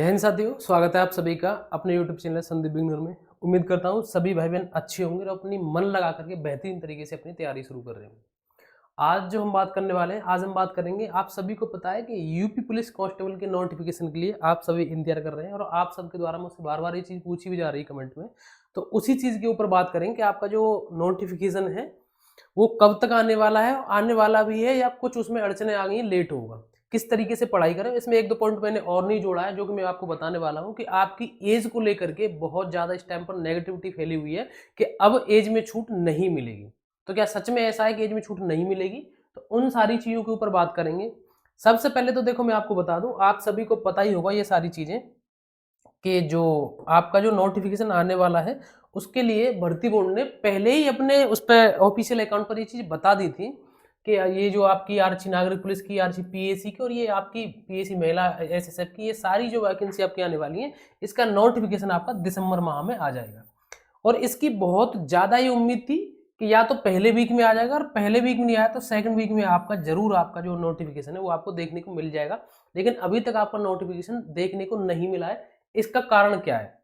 जय हिंद साथियों, स्वागत है आप सभी का अपने YouTube चैनल संदीप बिगनर में। उम्मीद करता हूँ सभी भाई बहन अच्छे होंगे और अपनी मन लगा करके बेहतरीन तरीके से अपनी तैयारी शुरू कर रहे होंगे। आज जो हम बात करने वाले हैं, आज हम बात करेंगे, आप सभी को पता है कि यूपी पुलिस कांस्टेबल के नोटिफिकेशन के लिए आप सभी इंतजार कर रहे हैं और आप सबके द्वारा मुझसे बार बार ये चीज़ पूछी भी जा रही है कमेंट में। तो उसी चीज़ के ऊपर बात करेंगे कि आपका जो नोटिफिकेशन है वो कब तक आने वाला है, आने वाला भी है या कुछ उसमें अड़चने आ गई हैं, लेट होगा, किस तरीके से पढ़ाई करें। इसमें एक दो पॉइंट मैंने और नहीं जोड़ा है जो कि मैं आपको बताने वाला हूं कि आपकी एज को लेकर के बहुत ज्यादा इस टाइम पर नेगेटिविटी फैली हुई है कि अब एज में छूट नहीं मिलेगी। तो क्या सच में ऐसा है कि एज में छूट नहीं मिलेगी? तो उन सारी चीजों के ऊपर बात करेंगे। सबसे पहले तो देखो, मैं आपको बता दूं, आप सभी को पता ही होगा ये सारी चीजें कि जो आपका जो नोटिफिकेशन आने वाला है उसके लिए भर्ती बोर्ड ने पहले ही अपने उस पर ऑफिशियल अकाउंट पर ये चीज बता दी थी कि ये जो आपकी आरक्षी नागरिक पुलिस की, आरक्षी पीएसी की और ये आपकी पीएसी महिला एसएसएफ की, ये सारी जो वैकेंसी आपकी आने वाली है, इसका नोटिफिकेशन आपका दिसंबर माह में आ जाएगा। और इसकी बहुत ज्यादा ही उम्मीद थी कि या तो पहले वीक में आ जाएगा, और पहले वीक में नहीं आया तो सेकंड वीक में आपका जरूर आपका जो नोटिफिकेशन है वो आपको देखने को मिल जाएगा। लेकिन अभी तक आपका नोटिफिकेशन देखने को नहीं मिला है। इसका कारण क्या है,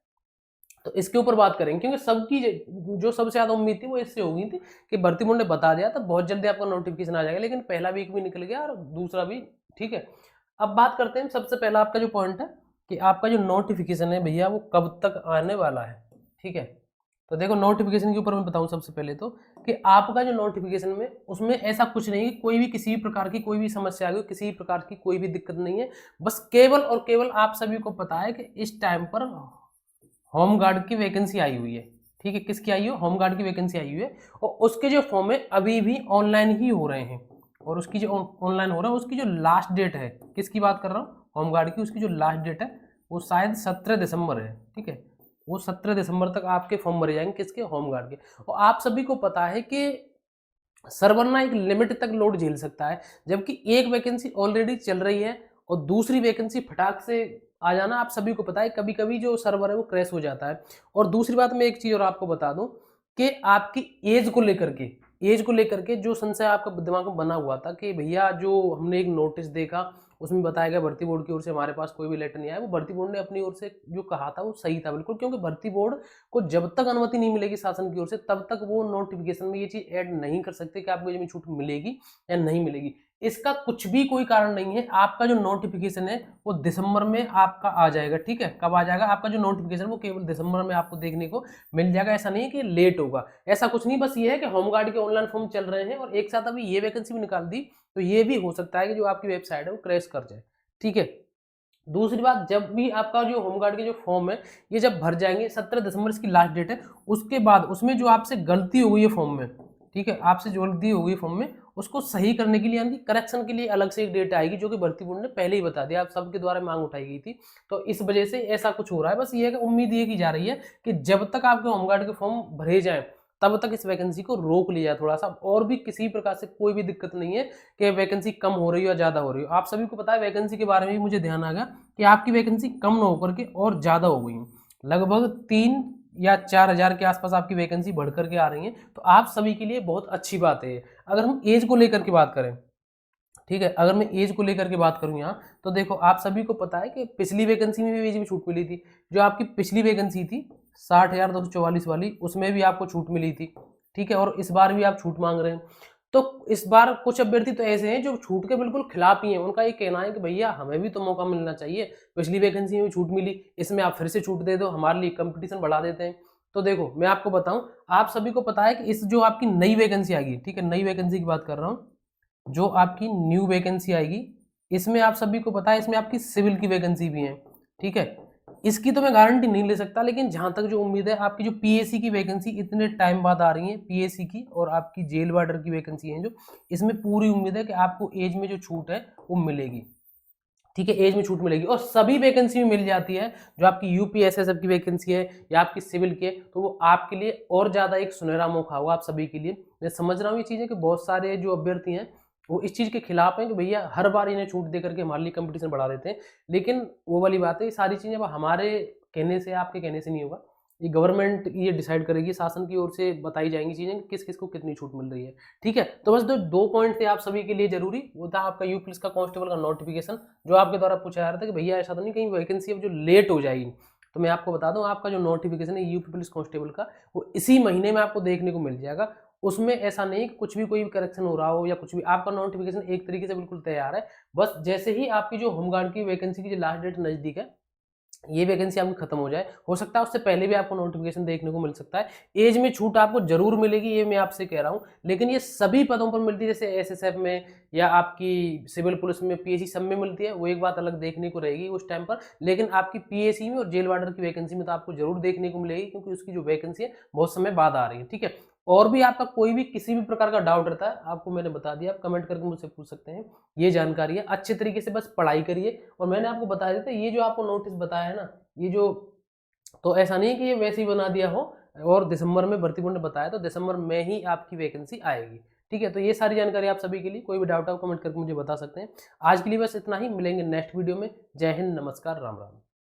तो इसके ऊपर बात करेंगे, क्योंकि सबकी जो सबसे ज्यादा उम्मीद थी वो इससे हो गई थी कि भर्ती बोर्ड ने बता दिया था बहुत जल्दी आपका नोटिफिकेशन आ जाएगा, लेकिन पहला वीक भी निकल गया और दूसरा भी। ठीक है, अब बात करते हैं। सबसे पहला आपका जो पॉइंट है कि आपका जो नोटिफिकेशन है भैया वो कब तक आने वाला है। ठीक है, तो देखो नोटिफिकेशन के ऊपर मैं बताऊं सबसे पहले तो कि आपका जो नोटिफिकेशन में उसमें ऐसा कुछ नहीं है कि कोई भी किसी भी प्रकार की कोई भी समस्या आ गई, किसी भी प्रकार की कोई भी दिक्कत नहीं है। बस केवल और केवल आप सभी को पता है कि इस टाइम पर होम गार्ड की वैकेंसी आई हुई है। ठीक है, किसकी आई है? होम गार्ड की वैकेंसी आई हुई है और उसके जो फॉर्म है अभी भी ऑनलाइन ही हो रहे हैं। और उसकी जो ऑनलाइन हो रहा है उसकी जो लास्ट डेट है, किसकी बात कर रहा हूँ? होम गार्ड की। उसकी जो लास्ट डेट है वो शायद 17 दिसंबर है। ठीक है, वो 17 दिसंबर तक आपके फॉर्म भरे जाएंगे, किसके? होम गार्ड के। और आप सभी को पता है कि सर्वर ना एक लिमिट तक लोड झेल सकता है, जबकि एक वैकेंसी ऑलरेडी चल रही है और दूसरी वैकेंसी फटाक से आ जाना आप सभी को पता है कभी कभी जो सर्वर है वो क्रैश हो जाता है। और दूसरी बात, मैं एक चीज और आपको बता दूं कि आपकी एज को लेकर के जो संशय आपका दिमाग में बना हुआ था कि भैया जो हमने एक नोटिस देखा उसमें बताया गया भर्ती बोर्ड की ओर से हमारे पास कोई भी लेटर नहीं आया, वो भर्ती बोर्ड ने अपनी ओर से जो कहा था वो सही था बिल्कुल, क्योंकि भर्ती बोर्ड को जब तक अनुमति नहीं मिलेगी शासन की ओर से तब तक वो नोटिफिकेशन में ये चीज ऐड नहीं कर सकते कि आपको इसमें छूट मिलेगी या नहीं मिलेगी। इसका कुछ भी कोई कारण नहीं है। आपका जो नोटिफिकेशन है वो दिसंबर में आपका आ जाएगा। ठीक है, कब आ जाएगा आपका जो नोटिफिकेशन वो केवल दिसंबर में आपको देखने को मिल जाएगा। ऐसा नहीं है कि लेट होगा, ऐसा कुछ नहीं। बस ये है कि होमगार्ड के ऑनलाइन फॉर्म चल रहे हैं और एक साथ अभी ये वैकेंसी भी निकाल दी, तो ये भी हो सकता है कि जो आपकी वेबसाइट है वो क्रैश कर जाए। ठीक है, दूसरी बात, जब भी आपका जो होमगार्ड के जो फॉर्म है ये जब भर जाएंगे, 17 दिसंबर इसकी लास्ट डेट है, उसके बाद उसमें जो आपसे गलती हो गई है फॉर्म में, ठीक है, आपसे जो गलती हो गई फॉर्म में उसको सही करने के लिए यानी करेक्शन के लिए अलग से एक डेट आएगी जो कि भर्ती बोर्ड ने पहले ही बता दिया, आप सबके द्वारा मांग उठाई गई थी। तो इस वजह से ऐसा कुछ हो रहा है। बस ये उम्मीद ये की जा रही है कि जब तक आपके होमगार्ड के फॉर्म भरे जाएं तब तक इस वैकेंसी को रोक लिया जाए थोड़ा सा, और भी किसी प्रकार से कोई भी दिक्कत नहीं है कि वैकेंसी कम हो रही हो या ज्यादा हो रही हो। आप सभी को पता है वैकेंसी के बारे में भी मुझे ध्यान आ गया कि आपकी वैकेंसी कम न होकर के और ज्यादा हो गई है, लगभग 3 या 4 हजार के आसपास आपकी वैकेंसी बढ़ करके आ रही है। तो आप सभी के लिए बहुत अच्छी बात है। अगर हम एज को लेकर के बात करें, ठीक है, अगर मैं एज को लेकर के बात करूं यहाँ, तो देखो आप सभी को पता है कि पिछली वैकेंसी में भी एज में छूट मिली थी। जो आपकी पिछली वैकेंसी थी 60,244 वाली, उसमें भी आपको छूट मिली थी। ठीक है, और इस बार भी आप छूट मांग रहे हैं। तो इस बार कुछ अभ्यर्थी तो ऐसे हैं जो छूट के बिल्कुल खिलाफ ही हैं। उनका ये कहना है कि भैया हमें भी तो मौका मिलना चाहिए, पिछली वैकेंसी में भी छूट मिली, इसमें आप फिर से छूट दे दो, हमारे लिए कंपटीशन बढ़ा देते हैं। तो देखो मैं आपको बताऊं, आप सभी को पता है कि इस जो आपकी नई वैकेंसी आएगी, ठीक है, नई वैकेंसी की बात कर रहा हूँ, जो आपकी न्यू वैकेंसी आएगी, इसमें आप सभी को पता है इसमें आपकी सिविल की वैकेंसी भी है। ठीक है, इसकी तो मैं गारंटी नहीं ले सकता, लेकिन जहां तक जो उम्मीद है, आपकी जो पीएसी की वैकेंसी इतने टाइम बाद आ रही है, पीएसी की और आपकी जेल वार्डर की वैकेंसी है जो, इसमें पूरी उम्मीद है कि आपको एज में जो छूट है वो मिलेगी। ठीक है, एज में छूट मिलेगी और सभी वैकेंसी में मिल जाती है। जो आपकी यूपीएसएसएफ की वैकेंसी है या आपकी सिविल की है, तो वो आपके लिए और ज्यादा एक सुनहरा मौका होगा आप सभी के लिए। मैं समझ रहा हूँ ये चीजें कि बहुत सारे जो अभ्यर्थी हैं वो इस चीज के खिलाफ हैं कि भैया हर बार इन्हें छूट दे करके हमारे लिए कंपटीशन बढ़ा देते हैं, लेकिन वो वाली बात है, ये सारी चीजें अब हमारे कहने से, आपके कहने से नहीं होगा। ये गवर्नमेंट ये डिसाइड करेगी, शासन की ओर से बताई जाएंगी चीज़ें कि किस किस को कितनी छूट मिल रही है। ठीक है, तो बस दो पॉइंट थे आप सभी के लिए जरूरी, वो था आपका यूपी पुलिस का कांस्टेबल का नोटिफिकेशन, जो आपके द्वारा पूछा जा रहा था कि भैया ऐसा तो नहीं कहीं वैकेंसी अब जो लेट हो जाएगी। तो मैं आपको बता दूं, आपका जो नोटिफिकेशन है यूपी पुलिस कांस्टेबल का, वो इसी महीने में आपको देखने को मिल जाएगा। उसमें ऐसा नहीं कि कुछ भी कोई भी करेक्शन हो रहा हो या कुछ भी, आपका नोटिफिकेशन एक तरीके से बिल्कुल तैयार है। बस जैसे ही आपकी जो होमगार्ड की वैकेंसी की जो लास्ट डेट नजदीक है, ये वैकेंसी आपकी खत्म हो जाए, हो सकता है उससे पहले भी आपको नोटिफिकेशन देखने को मिल सकता है। एज में छूट आपको जरूर मिलेगी, ये मैं आपसे कह रहा हूँ, लेकिन ये सभी पदों पर मिलती है, जैसे एसएसएफ में या आपकी सिविल पुलिस में, पीएसी सब में मिलती है। वो एक बात अलग देखने को रहेगी उस टाइम पर, लेकिन आपकी पीएसी में और जेल वार्डर की वैकेंसी में तो आपको जरूर देखने को मिलेगी, क्योंकि उसकी जो वैकेंसी है बहुत समय बाद आ रही है। ठीक है, और भी आपका कोई भी किसी भी प्रकार का डाउट रहता है, आपको मैंने बता दिया, आप कमेंट करके मुझसे पूछ सकते हैं। ये जानकारी है, अच्छे तरीके से बस पढ़ाई करिए। और मैंने आपको बता दिया था, ये जो आपको नोटिस बताया है ना, ये जो, तो ऐसा नहीं है कि ये वैसे ही बना दिया हो, और दिसंबर में भर्ती बोर्ड ने बताया तो दिसंबर में ही आपकी वैकेंसी आएगी। ठीक है, तो ये सारी जानकारी आप सभी के लिए, कोई भी डाउट आप कमेंट करके मुझे बता सकते हैं। आज के लिए बस इतना ही, मिलेंगे नेक्स्ट वीडियो में। जय हिंद, नमस्कार, राम राम।